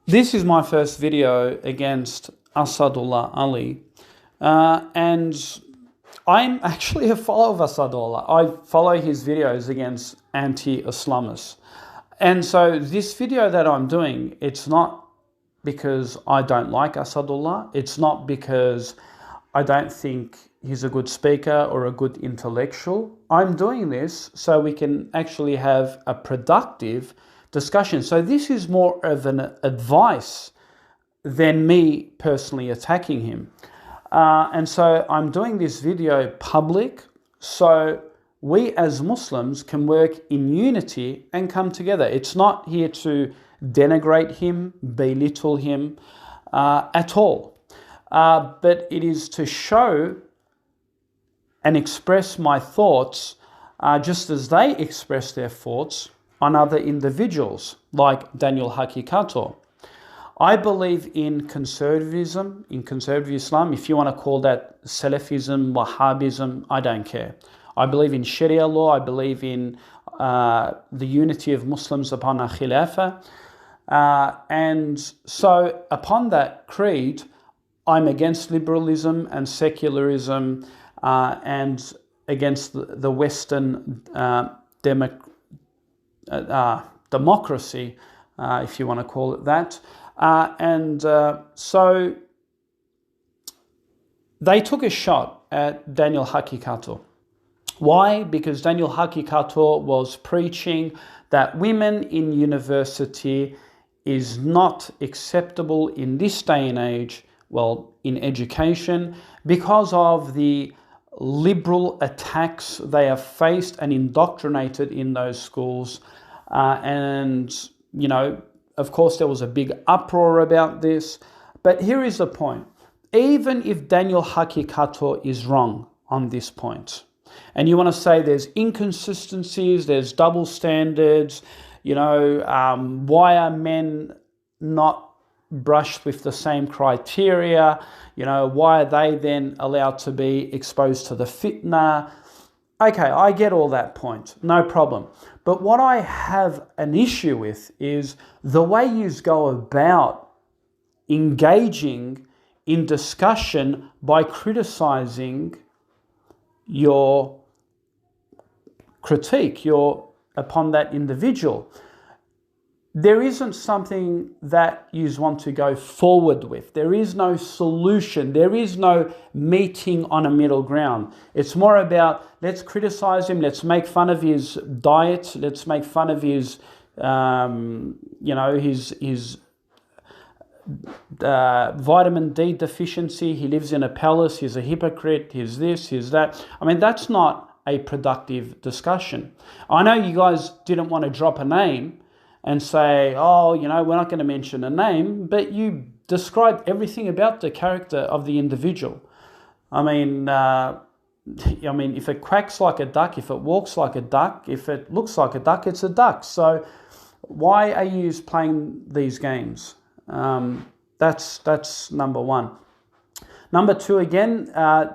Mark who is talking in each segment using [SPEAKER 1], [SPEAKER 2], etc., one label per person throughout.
[SPEAKER 1] This is my first video against Asadullah Ali, and I'm actually a follower of Asadullah. I follow his videos against anti-Islamists. And so this video that I'm doing, it's not because I don't like Asadullah. It's not because I don't think he's a good speaker or a good intellectual. I'm doing this so we can actually have a productive discussion. So this is more of an advice than me personally attacking him. And so I'm doing this video public so we as Muslims can work in unity and come together. It's not here to denigrate him, belittle him at all. But it is to show and express my thoughts just as they express their thoughts on other individuals like Daniel Hakikato. I believe in conservatism, in conservative Islam. If you want to call that Salafism, Wahhabism, I don't care. I believe in Sharia law. I believe in the unity of Muslims upon a khilafah. And so upon that creed, I'm against liberalism and secularism and against the Western democracy, if you want to call it that. So they took a shot at Daniel Hakikato. Why? Because Daniel Hakikato was preaching that women in university is not acceptable in this day and age, well, in education, because of the liberal attacks they have faced and indoctrinated in those schools. And, you know, of course, there was a big uproar about this. But here is the point. Even if Daniel Hakikato is wrong on this point, and you want to say there's inconsistencies, there's double standards, you know, why are men not brushed with the same criteria? You know, why are they then allowed to be exposed to the fitna? Okay, I get all that point, no problem. But what I have an issue with is the way you go about engaging in discussion by criticizing your critique upon that individual. There isn't something that you want to go forward with. There is no solution. There is no meeting on a middle ground. It's more about, let's criticize him. Let's make fun of his diet. Let's make fun of his, his vitamin D deficiency. He lives in a palace. He's a hypocrite. He's this, he's that. I mean, that's not a productive discussion. I know you guys didn't want to drop a name and say, oh, you know, we're not going to mention a name, but you describe everything about the character of the individual. I mean, if it quacks like a duck, if it walks like a duck, if it looks like a duck, it's a duck. So why are you playing these games? That's number one. Number two, again,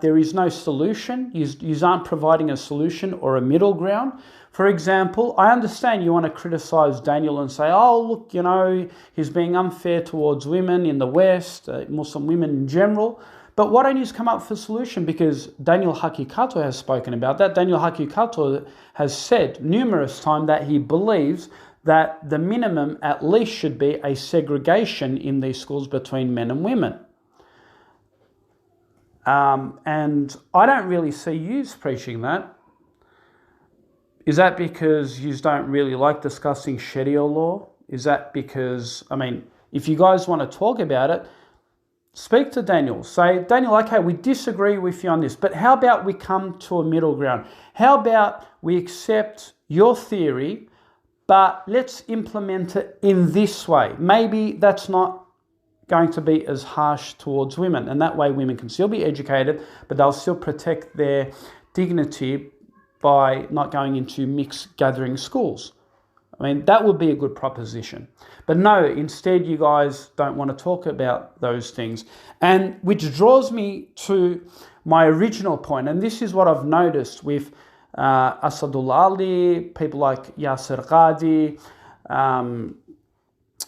[SPEAKER 1] there is no solution. You aren't providing a solution or a middle ground. For example, I understand you want to criticize Daniel and say, oh, look, you know, he's being unfair towards women in the West, Muslim women in general. But why don't you come up with a solution? Because Daniel Hakikato has spoken about that. Daniel Hakikato has said numerous times that he believes that the minimum at least should be a segregation in these schools between men and women. And I don't really see you preaching that. Is that because you don't really like discussing Sharia law? Is that because, I mean, if you guys want to talk about it, speak to Daniel. Say, Daniel, okay, we disagree with you on this, but how about we come to a middle ground? How about we accept your theory, but let's implement it in this way? Maybe that's not going to be as harsh towards women, and that way women can still be educated, but they'll still protect their dignity by not going into mixed gathering schools. I mean, that would be a good proposition. But no, instead you guys don't want to talk about those things. And which draws me to my original point, and this is what I've noticed with Asadullah Ali, people like Yasser Qadi,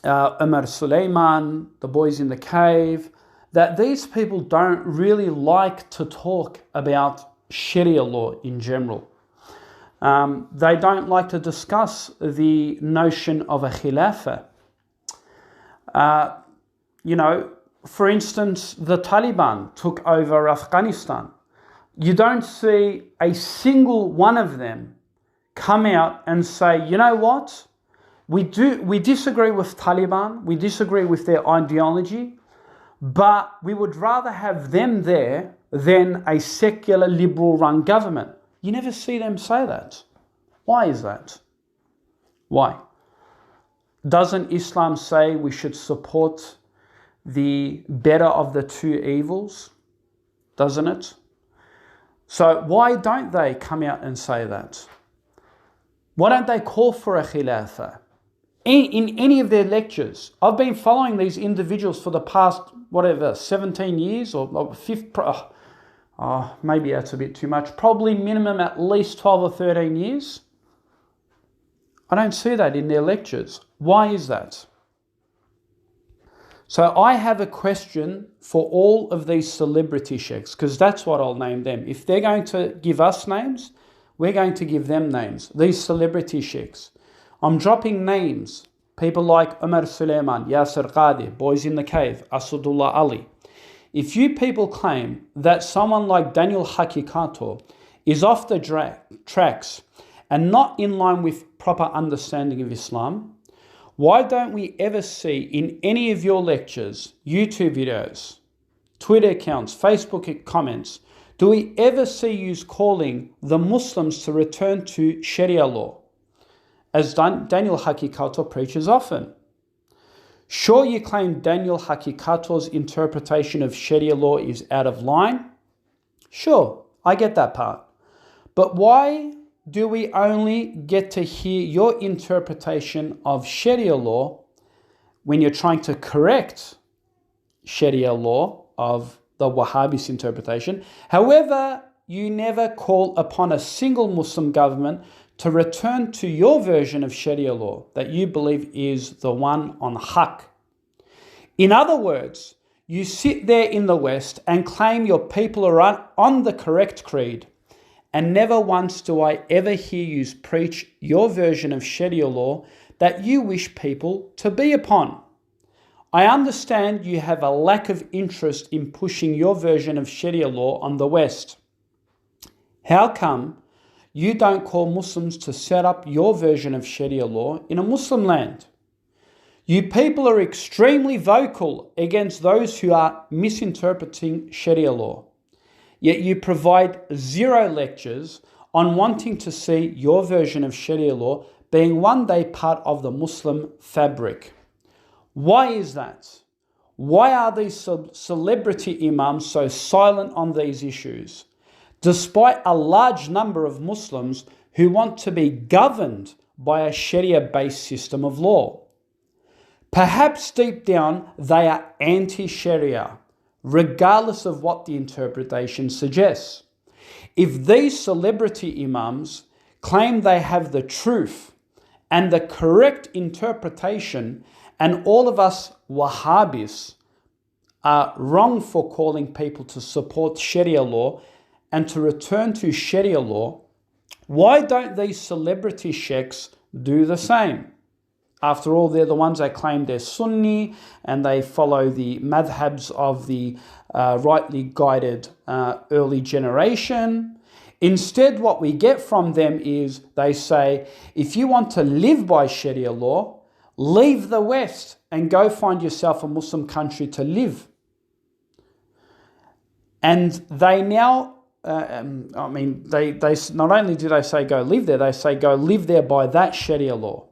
[SPEAKER 1] Umar Suleiman, the boys in the cave, that these people don't really like to talk about Sharia law in general. They don't like to discuss the notion of a khilafah. For instance, the Taliban took over Afghanistan. You don't see a single one of them come out and say, you know what? We disagree with Taliban, we disagree with their ideology, but we would rather have them there than a secular liberal run government. You never see them say that. Why is that? Why? Doesn't Islam say we should support the better of the two evils? Doesn't it? So why don't they come out and say that? Why don't they call for a khilafah? In any of their lectures, I've been following these individuals for the past, 17 years or maybe that's a bit too much, probably minimum at least 12 or 13 years. I don't see that in their lectures. Why is that? So I have a question for all of these celebrity sheikhs, because that's what I'll name them. If they're going to give us names, we're going to give them names. These celebrity sheikhs. I'm dropping names. People like Umar Suleiman, Yasir Qadi, Boys in the Cave, Asadullah Ali. If you people claim that someone like Daniel Hakikato is off the tracks and not in line with proper understanding of Islam, why don't we ever see in any of your lectures, YouTube videos, Twitter accounts, Facebook comments, do we ever see you calling the Muslims to return to Sharia law, as Daniel Hakikato preaches often? Sure, you claim Daniel Hakikato's interpretation of Sharia law is out of line. Sure, I get that part. But why do we only get to hear your interpretation of Sharia law when you're trying to correct Sharia law of the Wahhabis interpretation? However, you never call upon a single Muslim government to return to your version of Sharia law that you believe is the one on haqq. In other words, you sit there in the West and claim your people are on the correct creed, and never once do I ever hear you preach your version of Sharia law that you wish people to be upon. I understand you have a lack of interest in pushing your version of Sharia law on the West. How come you don't call Muslims to set up your version of Sharia law in a Muslim land? You people are extremely vocal against those who are misinterpreting Sharia law. Yet you provide zero lectures on wanting to see your version of Sharia law being one day part of the Muslim fabric. Why is that? Why are these celebrity imams so silent on these issues, despite a large number of Muslims who want to be governed by a Sharia-based system of law? Perhaps deep down they are anti-Sharia, regardless of what the interpretation suggests. If these celebrity imams claim they have the truth and the correct interpretation, and all of us Wahhabis are wrong for calling people to support Sharia law and to return to Sharia law, why don't these celebrity sheikhs do the same? After all, they're the ones that claim they're Sunni and they follow the madhabs of the rightly guided early generation. Instead, what we get from them is they say, if you want to live by Sharia law, leave the West and go find yourself a Muslim country to live. And they now, they not only do they say go live there, they say go live there by that Sharia law.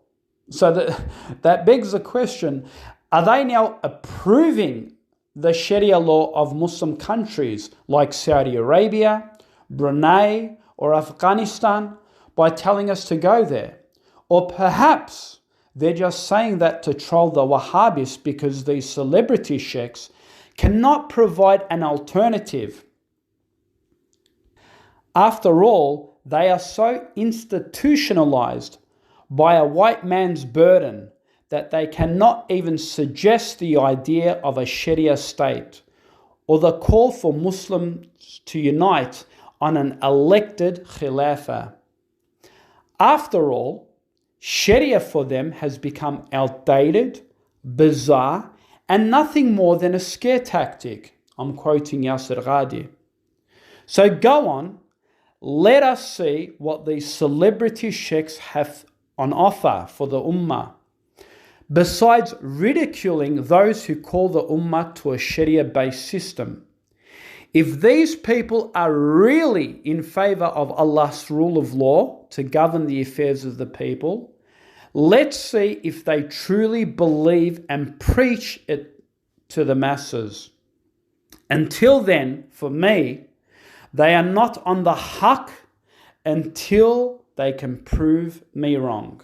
[SPEAKER 1] So that begs the question, are they now approving the Sharia law of Muslim countries like Saudi Arabia, Brunei, or Afghanistan by telling us to go there? Or perhaps they're just saying that to troll the Wahhabis because these celebrity sheikhs cannot provide an alternative. After all, they are so institutionalized by a white man's burden that they cannot even suggest the idea of a Sharia state or the call for Muslims to unite on an elected Khilafah. After all, Sharia for them has become outdated, bizarre, and nothing more than a scare tactic. I'm quoting Yasser Ghadi. So go on, let us see what these celebrity sheikhs have on offer for the ummah. Besides ridiculing those who call the ummah to a Sharia-based system, if these people are really in favor of Allah's rule of law to govern the affairs of the people, let's see if they truly believe and preach it to the masses. Until then, for me, they are not on the haqq until they can prove me wrong.